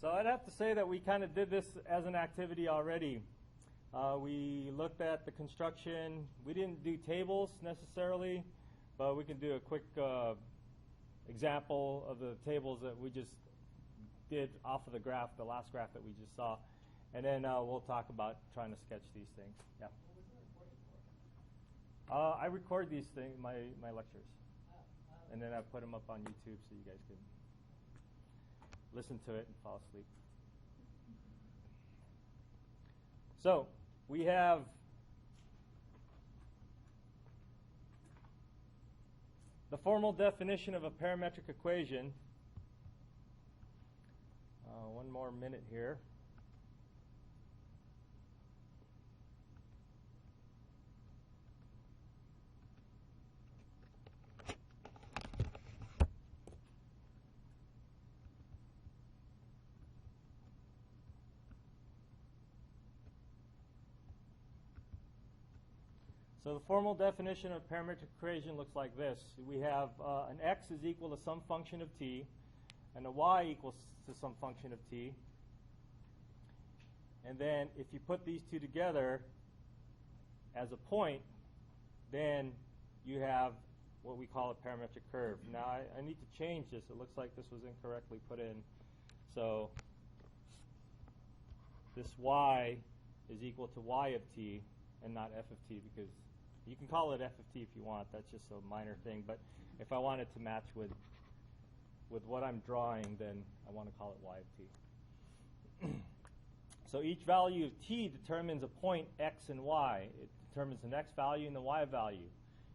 So I'd have to say that we kind of did this as an activity already. We looked at the construction. We didn't do tables necessarily, but we can do a quick example of the tables that we just did off of the graph, the last graph that we just saw. And then we'll talk about trying to sketch these things. Yeah. What was the recording for? I record these things, my lectures, and then I put them up on YouTube so you guys can listen to it and fall asleep. So we have the formal definition of a parametric equation. One more minute here. So the formal definition of parametric equation looks like this. We have an x is equal to some function of t, and a y equals to some function of t. And then if you put these two together as a point, then you have what we call a parametric curve. Now I need to change this. It looks like this was incorrectly put in. So this y is equal to y of t and not f of t, because you can call it f of t if you want. That's just a minor thing. But if I want it to match with what I'm drawing, then I want to call it y of t. So each value of t determines a point x and y. It determines an x value and the y value.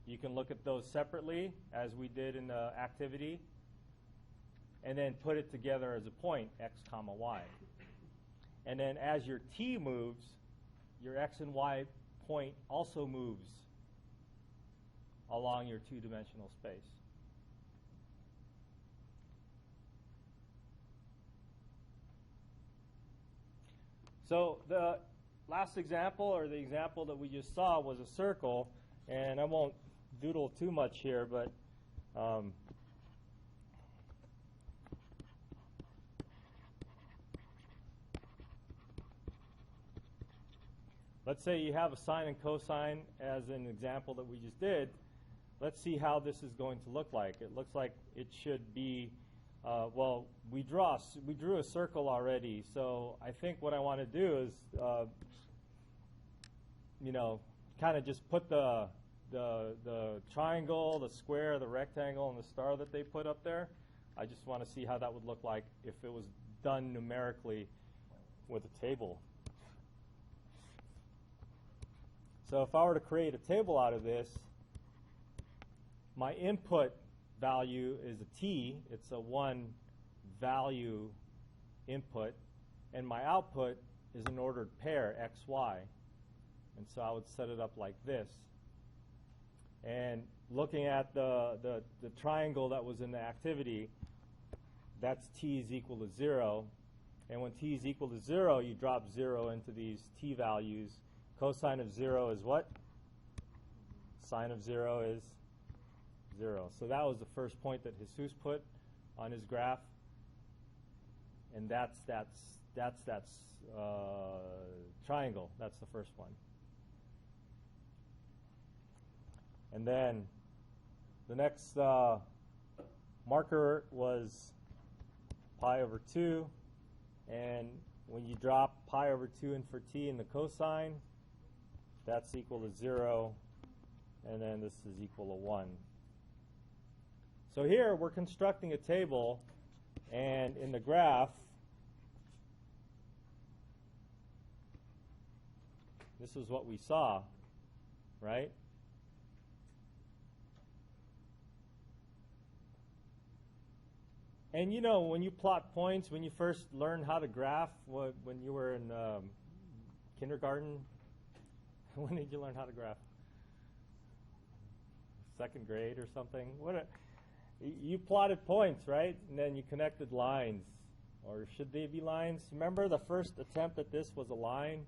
You can look at those separately, as we did in the activity, and then put it together as a point, x comma y. And then as your t moves, your x and y point also moves along your two-dimensional space. So the last example, or the example that we just saw, was a circle. And I won't doodle too much here, but let's say you have a sine and cosine as an example that we just did. Let's see how this is going to look like. It looks like it should be, well, we drew a circle already. So I think what I want to do is, kind of just put the triangle, the square, the rectangle, and the star that they put up there. I just want to see how that would look like if it was done numerically with a table. So if I were to create a table out of this, my input value is a t. It's a one value input. And my output is an ordered pair, x, y. And so I would set it up like this. And looking at the triangle that was in the activity, that's t is equal to 0. And when t is equal to 0, you drop 0 into these t values. Cosine of 0 is what? Sine of 0 is 0. So that was the first point that Jesus put on his graph. And that's triangle. That's the first one. And then the next marker was pi over 2. And when you drop pi over 2 in for t in the cosine, that's equal to 0. And then this is equal to 1. So here we're constructing a table. And in the graph, this is what we saw, right? And you know, when you plot points, when you first learned how to graph, when you were in kindergarten, when did you learn how to graph? Second grade or something? You plotted points, right? And then you connected lines. Or should they be lines? Remember the first attempt at this was a line?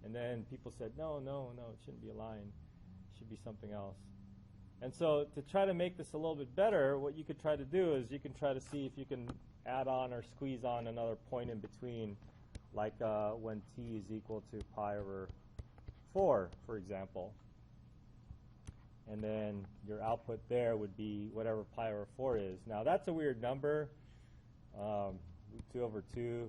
And then people said, no, it shouldn't be a line. It should be something else. And so to try to make this a little bit better, what you could try to do is you can try to see if you can add on or squeeze on another point in between, like when t is equal to pi over 4, for example. And then your output there would be whatever pi over 4 is. Now, that's a weird number, 2 over 2.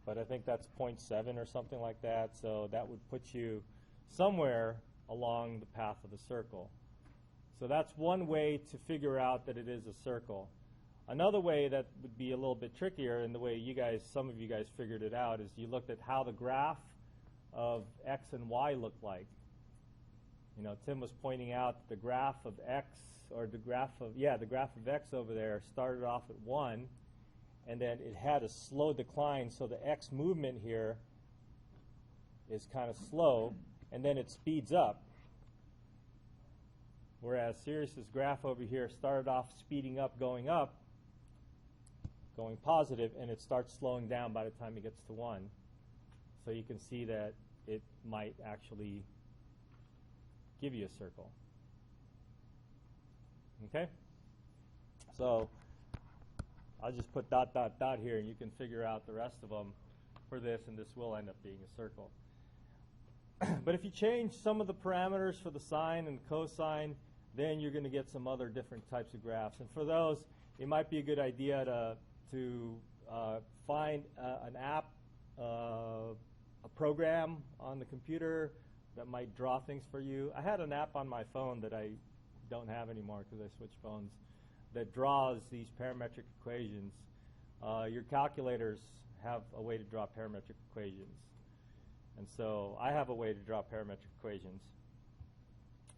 But I think that's 0.7 or something like that. So that would put you somewhere along the path of the circle. So that's one way to figure out that it is a circle. Another way that would be a little bit trickier, and the way you guys, some of you guys figured it out, is you looked at how the graph of x and y looked like. You know, Tim was pointing out the graph of x, or the graph of x over there started off at 1, and then it had a slow decline, so the x movement here is kind of slow, and then it speeds up. Whereas Sirius's graph over here started off speeding up, going positive, and it starts slowing down by the time it gets to 1. So you can see that it might actually give you a circle. Okay? So I'll just put dot, dot, dot here, and you can figure out the rest of them for this, and this will end up being a circle. But if you change some of the parameters for the sine and cosine, then you're going to get some other different types of graphs. And for those, it might be a good idea to find an app, a program on the computer that might draw things for you. I had an app on my phone that I don't have anymore because I switched phones, that draws these parametric equations. Your calculators have a way to draw parametric equations. And so I have a way to draw parametric equations.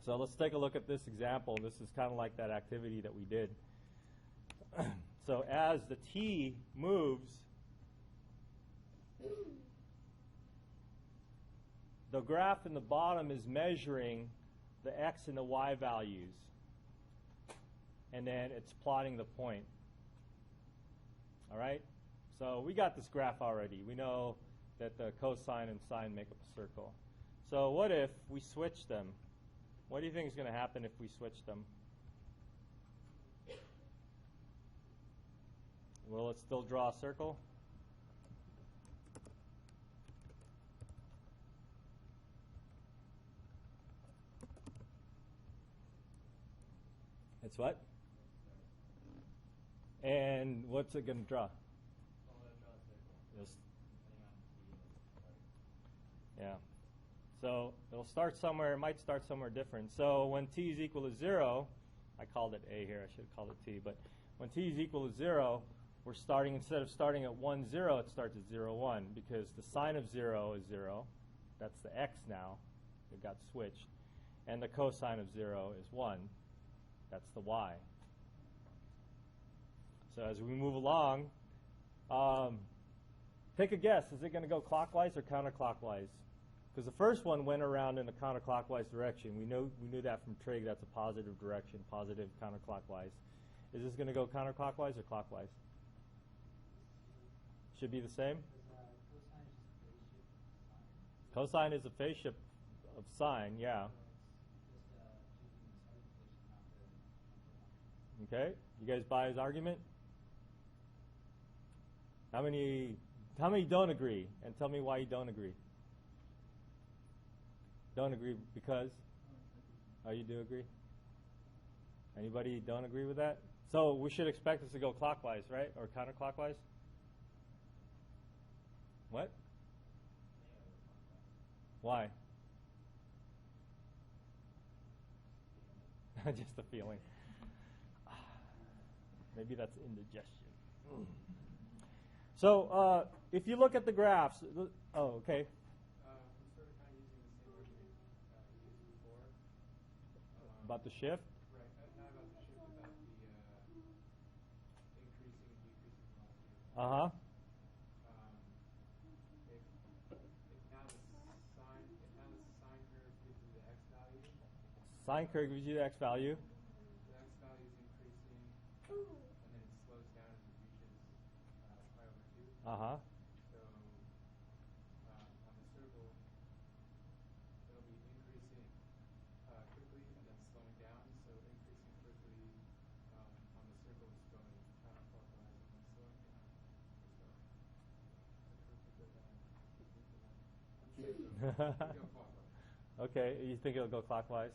So let's take a look at this example. This is kind of like that activity that we did. So as the t moves, the graph in the bottom is measuring the x and the y values. And then it's plotting the point. All right? So we got this graph already. We know that the cosine and sine make up a circle. So what if we switch them? What do you think is going to happen if we switch them? Will it still draw a circle? It's what? And what's it going to draw? Yes. Yeah. So it'll start somewhere. It might start somewhere different. So when t is equal to 0, I called it a here. I should have called it t. But when t is equal to 0, we're starting, instead of starting at 1, 0, it starts at 0, 1, because the sine of 0 is 0. That's the x now. It got switched. And the cosine of 0 is 1. That's the y. So as we move along, take a guess. Is it going to go clockwise or counterclockwise? Because the first one went around in a counterclockwise direction. We knew that from trig. That's a positive direction, positive counterclockwise. Is this going to go counterclockwise or clockwise? Should be the same? Cosine is a phase shift of sine, yeah. Okay, you guys buy his argument? How many don't agree? And tell me why you don't agree. Don't agree because? Oh, you do agree? Anybody don't agree with that? So we should expect this to go clockwise, right? Or counterclockwise? What? Why? Just a feeling. Maybe that's indigestion. So if you look at the graphs, okay. Sort of kind of using the same argument we used before. About the shift? Right, not about the shift, about the increasing and decreasing velocity. Uh-huh. If now the sine curve gives you the x value. Sine curve gives you the x value. The x value is increasing, and then it slows down as it reaches pi over 2. Uh-huh. So on the circle, it'll be increasing, Go clockwise. Okay, you think it'll go clockwise?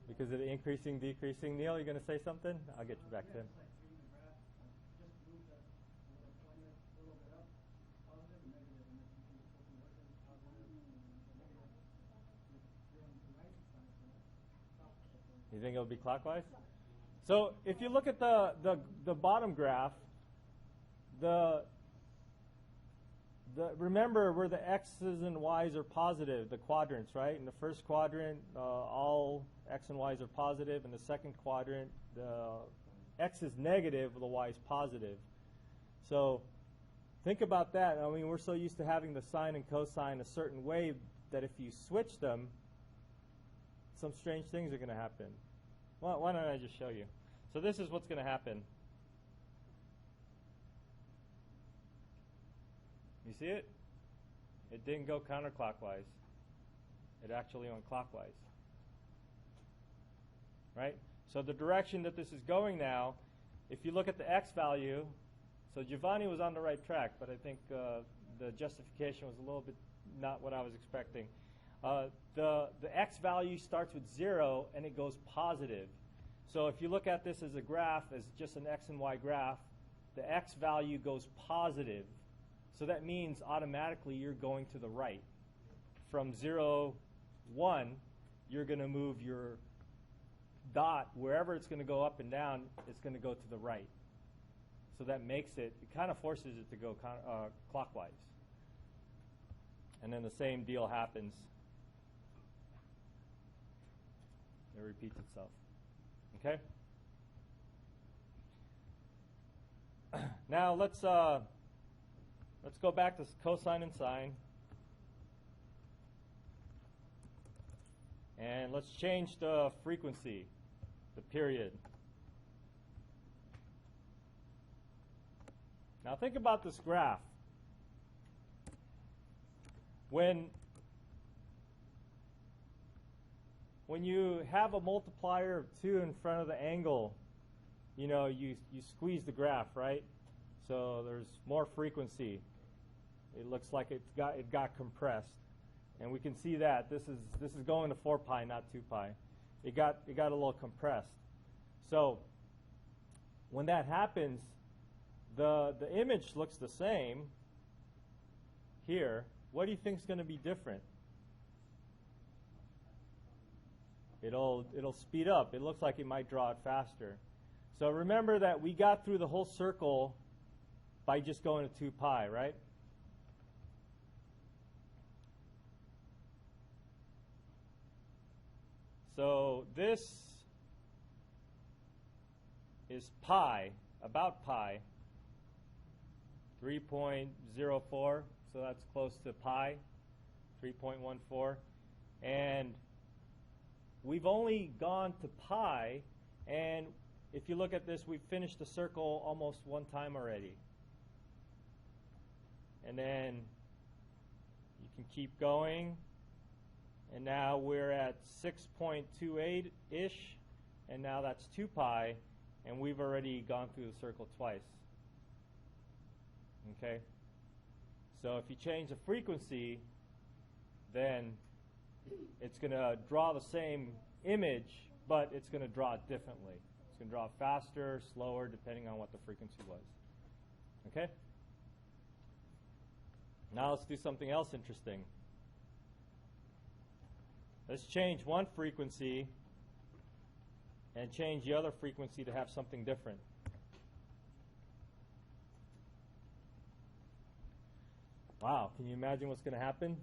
Because of the increasing, decreasing. Neil, you going to say something? I'll get you back to him. It's like treating the graph, just move the little pointer a little bit up, positive and negative, and then you can put the work in positive and negative. You're on the right side, so You think it'll be clockwise? So if you look at the bottom graph, remember where the x's and y's are positive, the quadrants, right? In the first quadrant, all x and y's are positive. In the second quadrant, the x is negative, the y is positive. So think about that. I mean, we're so used to having the sine and cosine a certain way that if you switch them, some strange things are going to happen. Well, why don't I just show you? So this is what's going to happen. You see it? It didn't go counterclockwise. It actually went clockwise. Right? So the direction that this is going now, if you look at the x value, so Giovanni was on the right track, but I think the justification was a little bit not what I was expecting. The x value starts with 0 and it goes positive. So if you look at this as a graph, as just an x and y graph, the x value goes positive. So that means automatically you're going to the right. From 0, 1, you're going to move your dot, wherever it's going to go up and down, it's going to go to the right. So that makes it kind of forces it to go clockwise. And then the same deal happens. It repeats itself. Okay? Now let's go back to cosine and sine. And let's change the frequency, the period. Now think about this graph. When you have a multiplier of 2 in front of the angle, you know, you squeeze the graph, right? So there's more frequency. It looks like it got compressed. And we can see that this is going to 4 pi, not 2 pi. It got a little compressed. So when that happens, the image looks the same here. What do you think is going to be different? It'll speed up. It looks like it might draw it faster. So remember that we got through the whole circle by just going to 2 pi, right? So this is pi, about pi, 3.04, so that's close to pi, 3.14. And we've only gone to pi, and if you look at this, we've finished the circle almost 1 time already. And then you can keep going. And now we're at 6.28-ish, and now that's 2 pi, and we've already gone through the circle twice. Okay? So if you change the frequency, then it's going to draw the same image, but it's going to draw it differently. It's going to draw it faster, slower, depending on what the frequency was. Okay? Now let's do something else interesting. Let's change one frequency and change the other frequency to have something different. Wow, can you imagine what's going to happen?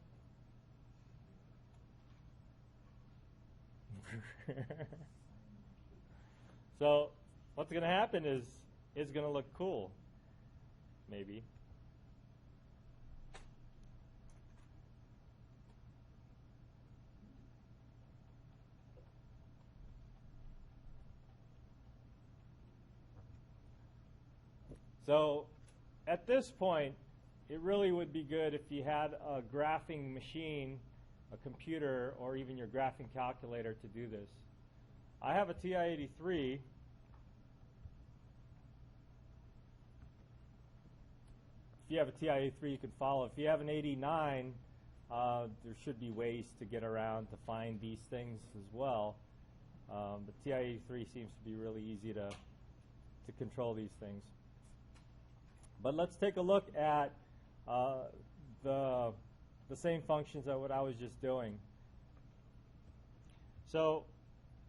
So what's going to happen is it's going to look cool, maybe. So at this point, it really would be good if you had a graphing machine, a computer, or even your graphing calculator to do this. I have a TI-83. If you have a TI-83, you can follow. If you have an 89, There should be ways to get around to find these things as well. But TI-83 seems to be really easy to control these things. But let's take a look at the same functions that what I was just doing. So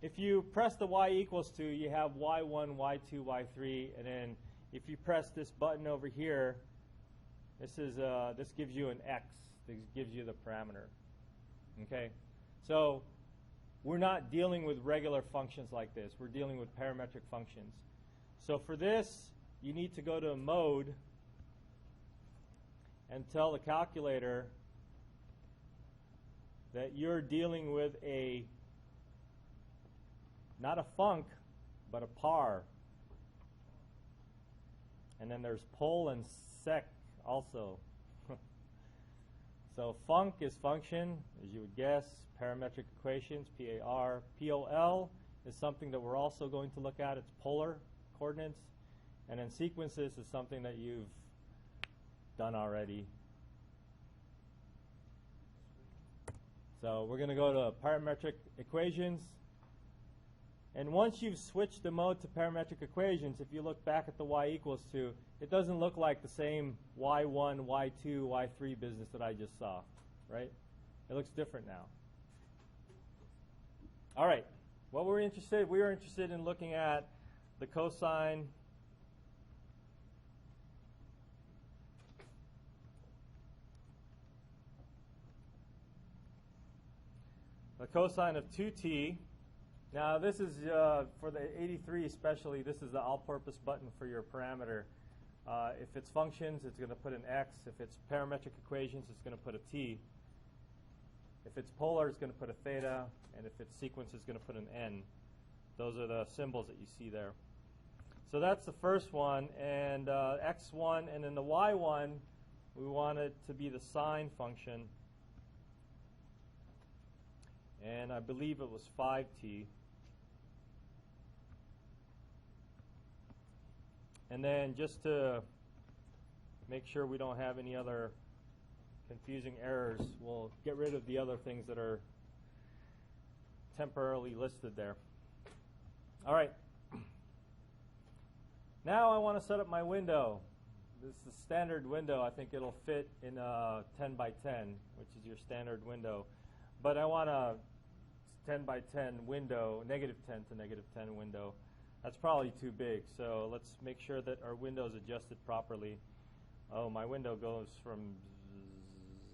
if you press the y equals to, you have y1, y2, y3, and then if you press this button over here, this gives you an x. This gives you the parameter. Okay, so we're not dealing with regular functions like this. We're dealing with parametric functions. So for this, you need to go to mode and tell the calculator that you're dealing with not a func, but a par. And then there's pol and sec also. So func is function, as you would guess. Parametric equations, PAR. POL is something that we're also going to look at. It's polar coordinates. And then sequences is something that you've done already. So we're going to go to parametric equations. And once you've switched the mode to parametric equations, if you look back at the y equals to, it doesn't look like the same y1, y2, y3 business that I just saw, right? It looks different now. All right, we were interested in looking at the cosine of 2t. Now this is, for the 83 especially, this is the all-purpose button for your parameter. If it's functions, it's going to put an x. If it's parametric equations, it's going to put a t. If it's polar, it's going to put a theta. And if it's sequence, it's going to put an n. Those are the symbols that you see there. So that's the first one. And x1, and then the y1, we want it to be the sine function. And I believe it was 5t. And then just to make sure we don't have any other confusing errors, we'll get rid of the other things that are temporarily listed there. All right. Now I want to set up my window. This is a standard window. I think it'll fit in a 10 by 10, which is your standard window. But I want a 10 by 10 window, negative 10 to negative 10 window. That's probably too big, so let's make sure that our window is adjusted properly. Oh, my window goes from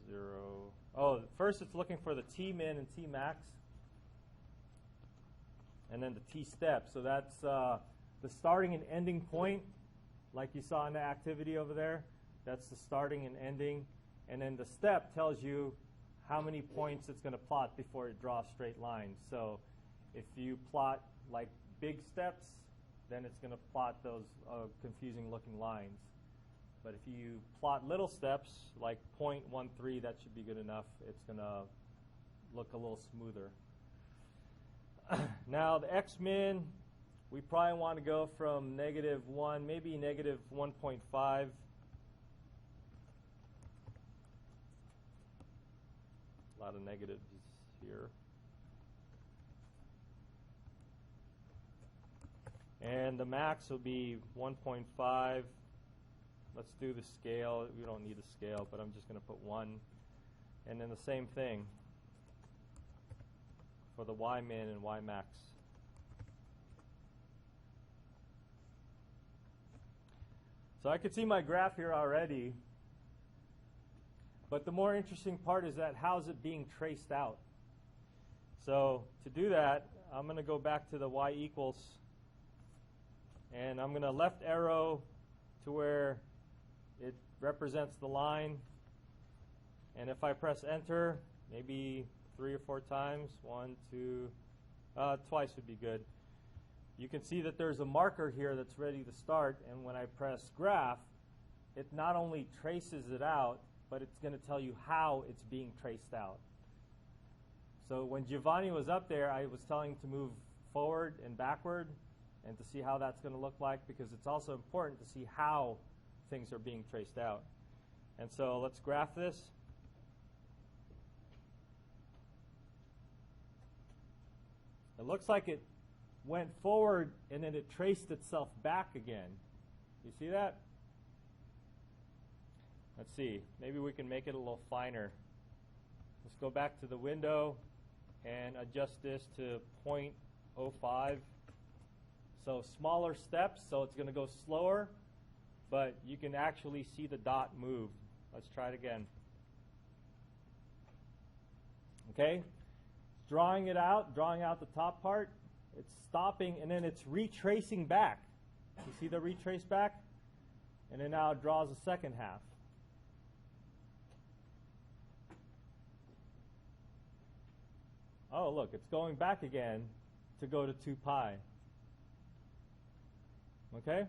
0. Oh, first it's looking for the T min and T max, and then the T step. So that's the starting and ending point, like you saw in the activity over there. That's the starting and ending. And then the step tells you how many points it's going to plot before it draws straight lines. So if you plot like big steps, then it's going to plot those confusing looking lines. But if you plot little steps, like 0.13, that should be good enough. It's going to look a little smoother. Now the x-min, we probably want to go from -1, maybe -1.5. A lot of negatives here. And the max will be 1.5. Let's do the scale. We don't need a scale, but I'm just going to put 1. And then the same thing for the y min and y max. So I could see my graph here already. But the more interesting part is that how's it being traced out? So to do that, I'm going to go back to the y equals, and I'm going to left arrow to where it represents the line. And if I press enter, maybe 3 or 4 times, 1, 2, twice would be good. You can see that there's a marker here that's ready to start, and when I press graph, it not only traces it out, but it's going to tell you how it's being traced out. So when Giovanni was up there, I was telling him to move forward and backward and to see how that's going to look like, because it's also important to see how things are being traced out. And so let's graph this. It looks like it went forward and then it traced itself back again. You see that? Let's see. Maybe we can make it a little finer. Let's go back to the window and adjust this to 0.05. So smaller steps, so it's going to go slower, but you can actually see the dot move. Let's try it again. Okay? Drawing out the top part. It's stopping, and then it's retracing back. You see the retrace back? And then now it draws the second half. Oh, look, it's going back again to go to 2 pi. Okay?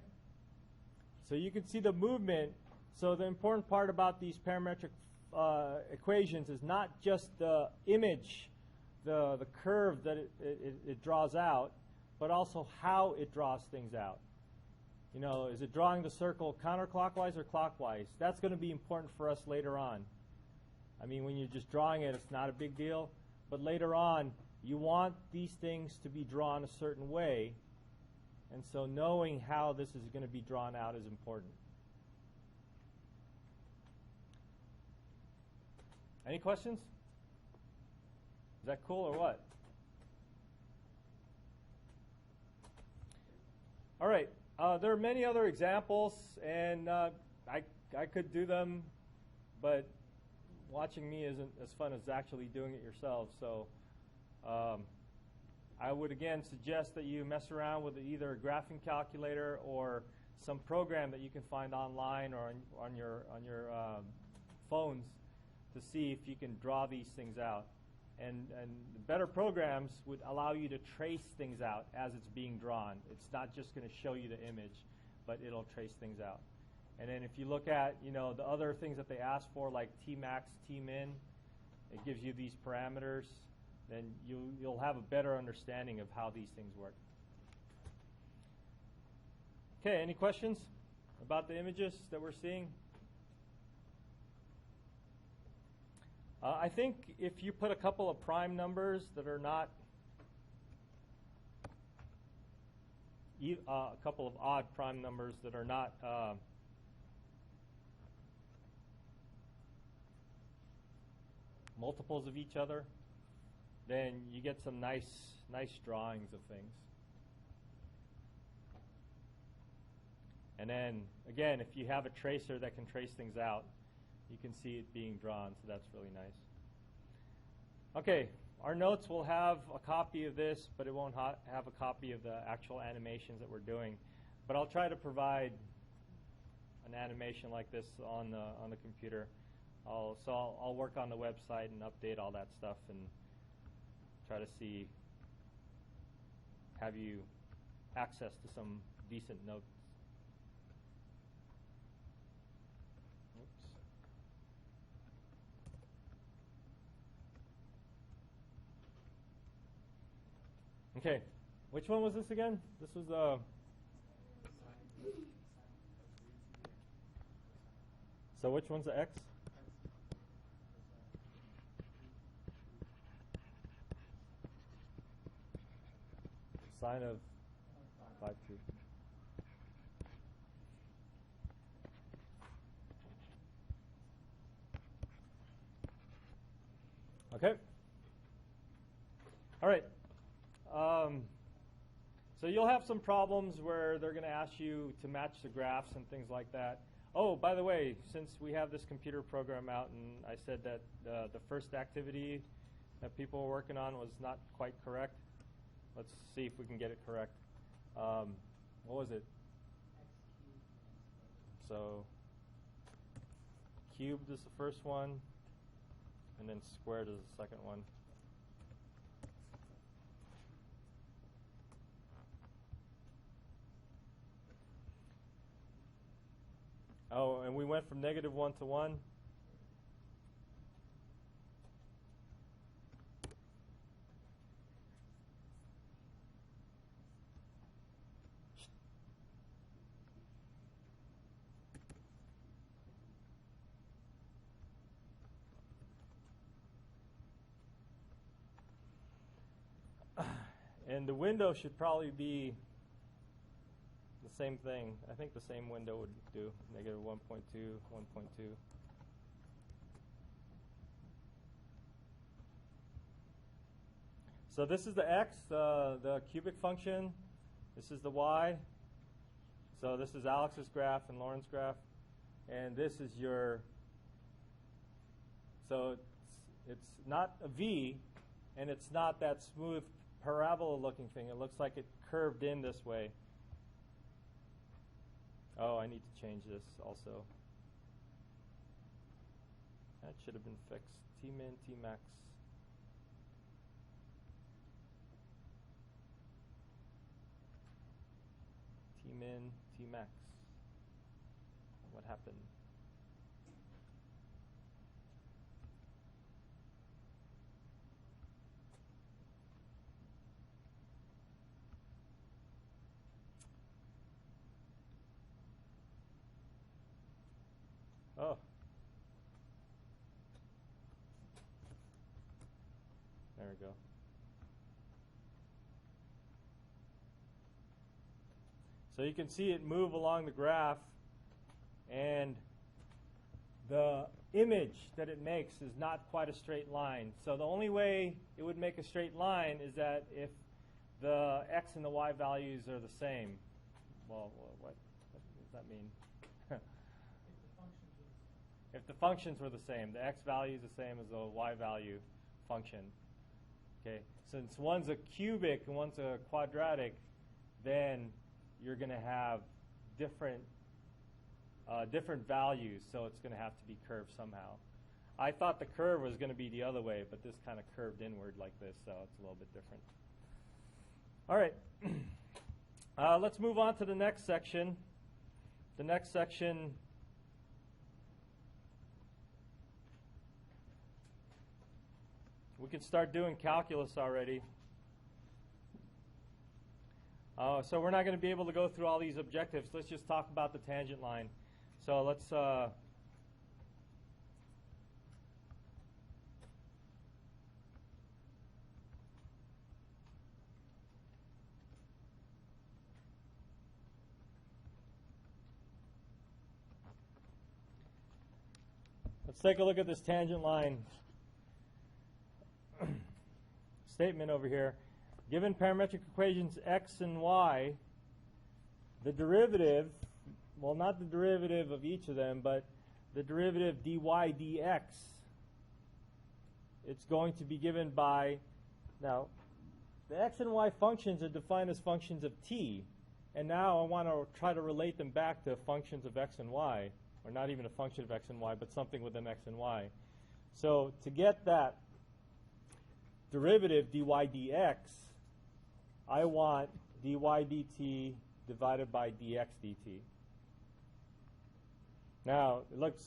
So you can see the movement. So the important part about these parametric equations is not just the image, the curve that it draws out, but also how it draws things out. You know, is it drawing the circle counterclockwise or clockwise? That's going to be important for us later on. I mean, when you're just drawing it, it's not a big deal. But later on, you want these things to be drawn a certain way. And so knowing how this is going to be drawn out is important. Any questions? Is that cool or what? All right. There are many other examples, and I could do them, but watching me isn't as fun as actually doing it yourselves. So I would again suggest that you mess around with either a graphing calculator or some program that you can find online or on your phones to see if you can draw these things out. And the better programs would allow you to trace things out as it's being drawn. It's not just going to show you the image, but it'll trace things out. And then if you look at, you know, the other things that they ask for, like Tmax, Tmin, it gives you these parameters, then you'll have a better understanding of how these things work. Okay, any questions about the images that we're seeing? I think if you put a couple of prime numbers that are not, a couple of odd prime numbers that are not multiples of each other, then you get some nice drawings of things. And then, again, if you have a tracer that can trace things out, you can see it being drawn, so that's really nice. Okay, our notes will have a copy of this, but it won't have a copy of the actual animations that we're doing. But I'll try to provide an animation like this on the computer. I'll work on the website and update all that stuff and try to have you access to some decent notes. Okay, which one was this again? This was so which one's the x? Sine of 5, 2. Okay. All right. So you'll have some problems where they're going to ask you to match the graphs and things like that. Oh, by the way, since we have this computer program out and I said that the first activity that people were working on was not quite correct, let's see if we can get it correct. What was it? So cubed is the first one, and then squared is the second one. Oh, and we went from -1 to 1. And the window should probably be the same thing. I think the same window would do, negative 1.2, 1.2. So this is the x, the cubic function. This is the y. So this is Alex's graph and Lauren's graph. And this is your, so it's not a V, and it's not that smooth parabola-looking thing. It looks like it curved in this way. Oh, I need to change this also. That should have been fixed. T-min, T-max. T-min, T-max. What happened? Oh. There we go. So you can see it move along the graph, and the image that it makes is not quite a straight line. So the only way it would make a straight line is that if the x and the y values are the same. Well, what does that mean? If the functions were the same, the x value is the same as the y value function. Okay, since one's a cubic and one's a quadratic, then you're going to have different values, so it's going to have to be curved somehow. I thought the curve was going to be the other way, but this kind of curved inward like this, so it's a little bit different. All right, let's move on to the next section. The next section we can start doing calculus already. So we're not going to be able to go through all these objectives. Let's just talk about the tangent line. So let's take a look at this tangent line statement over here. Given parametric equations x and y, the derivative, well, not the derivative of each of them, but the derivative dy dx, it's going to be given by, now, the x and y functions are defined as functions of t, and now I want to try to relate them back to functions of x and y, or not even a function of x and y, but something within x and y. So to get that derivative dy dx, I want dy dt divided by dx dt. Now, it looks,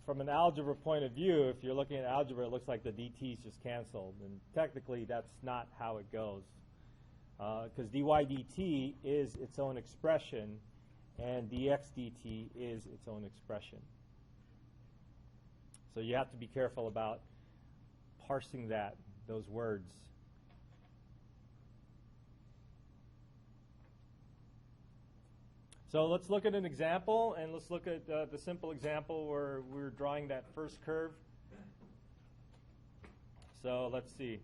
from an algebra point of view, if you're looking at algebra, it looks like the dt's just canceled. And technically, that's not how it goes. Because dy dt is its own expression, and dx dt is its own expression. So you have to be careful about parsing those words. So let's look at an example, and let's look at the simple example where we're drawing that first curve. So let's see.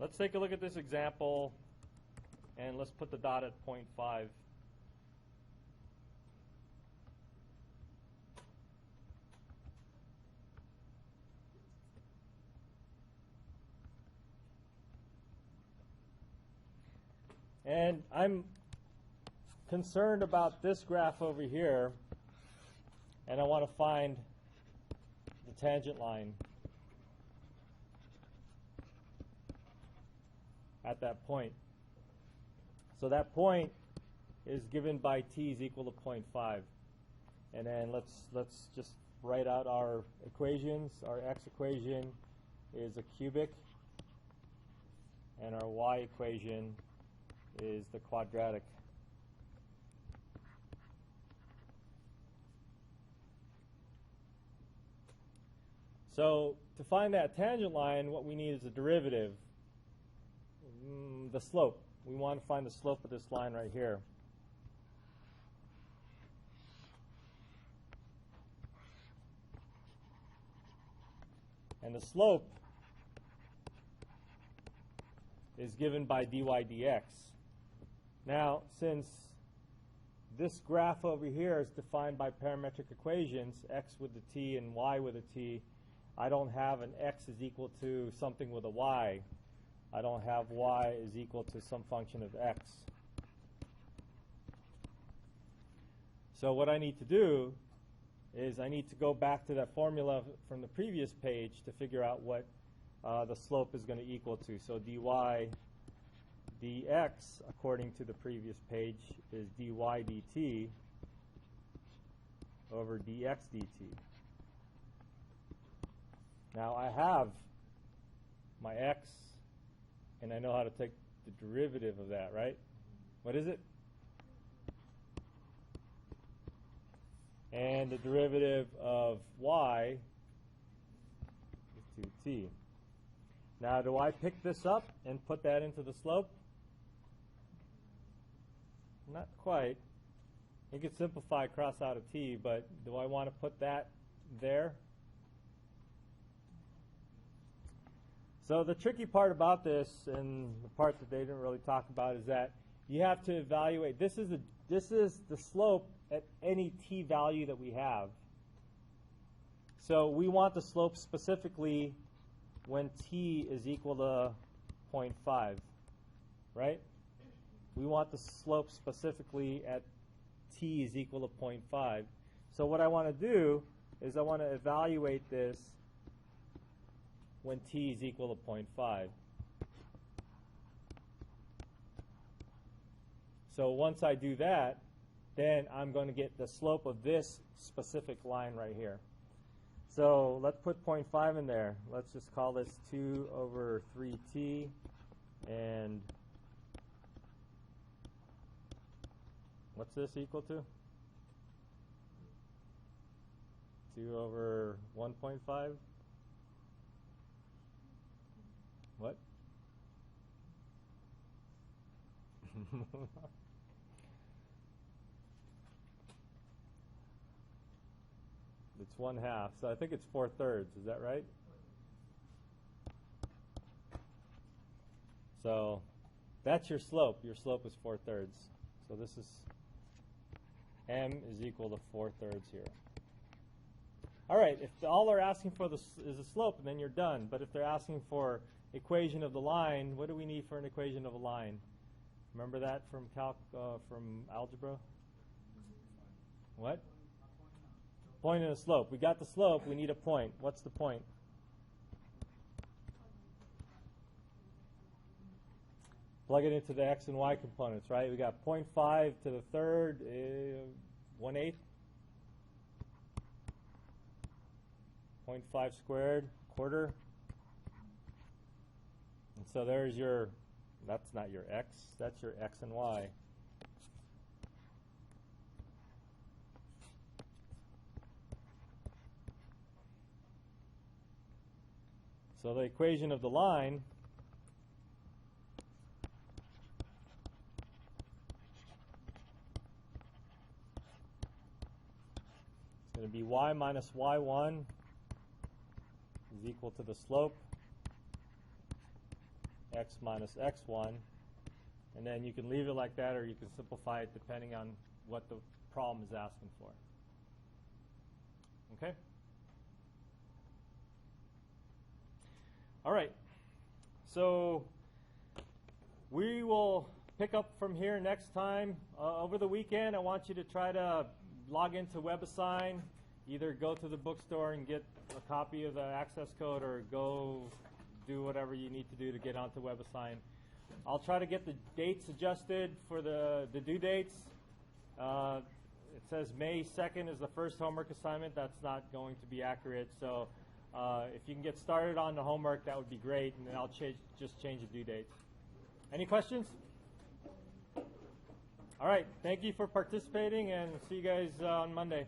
Let's take a look at this example, and let's put the dot at 0.5. And I'm concerned about this graph over here, and I want to find the tangent line at that point. So that point is given by t is equal to 0.5. And then let's just write out our equations. Our x equation is a cubic, and our y equation is the quadratic. So to find that tangent line, what we need is a derivative, the slope. We want to find the slope of this line right here. And the slope is given by dy dx. Now, since this graph over here is defined by parametric equations, x with the t and y with a t, I don't have an x is equal to something with a y. I don't have y is equal to some function of x. So what I need to do is I need to go back to that formula from the previous page to figure out what the slope is going to equal to. So dy dx, according to the previous page, is dy dt over dx dt. Now I have my x, and I know how to take the derivative of that, right? What is it? And the derivative of y is 2t. Now, do I pick this up and put that into the slope? Not quite. You could simplify cross out a t, but do I want to put that there? So the tricky part about this, and the part that they didn't really talk about, is that you have to evaluate. This is the slope at any t value that we have. So we want the slope specifically when t is equal to 0.5, right? We want the slope specifically at t is equal to 0.5. So what I want to do is I want to evaluate this when t is equal to 0.5. So once I do that, then I'm going to get the slope of this specific line right here. So let's put 0.5 in there. Let's just call this 2 over 3t, and what's this equal to? 2 over 1.5? What? It's 1/2, so I think it's 4/3. Is that right? So that's your slope. Your slope is 4/3. So this is m is equal to 4/3 here. All right, if all they're asking for is a slope, then you're done. But if they're asking for equation of the line, what do we need for an equation of a line? Remember that from from algebra? What? Point and a slope. We got the slope. We need a point. What's the point? Plug it into the x and y components, right? We got 0.5 to the third, 1/8. 0.5 squared, quarter. And so there's your, that's not your x, that's your x and y. So the equation of the line is going to be y minus y1 is equal to the slope, x minus x1. And then you can leave it like that, or you can simplify it depending on what the problem is asking for. Okay? All right, so we will pick up from here next time. Over the weekend, I want you to try to log into WebAssign. Either go to the bookstore and get a copy of the access code, or go do whatever you need to do to get onto WebAssign. I'll try to get the dates adjusted for the due dates. It says May 2nd is the first homework assignment. That's not going to be accurate, so if you can get started on the homework, that would be great, and then I'll just change the due dates. Any questions? All right. Thank you for participating, and see you guys on Monday.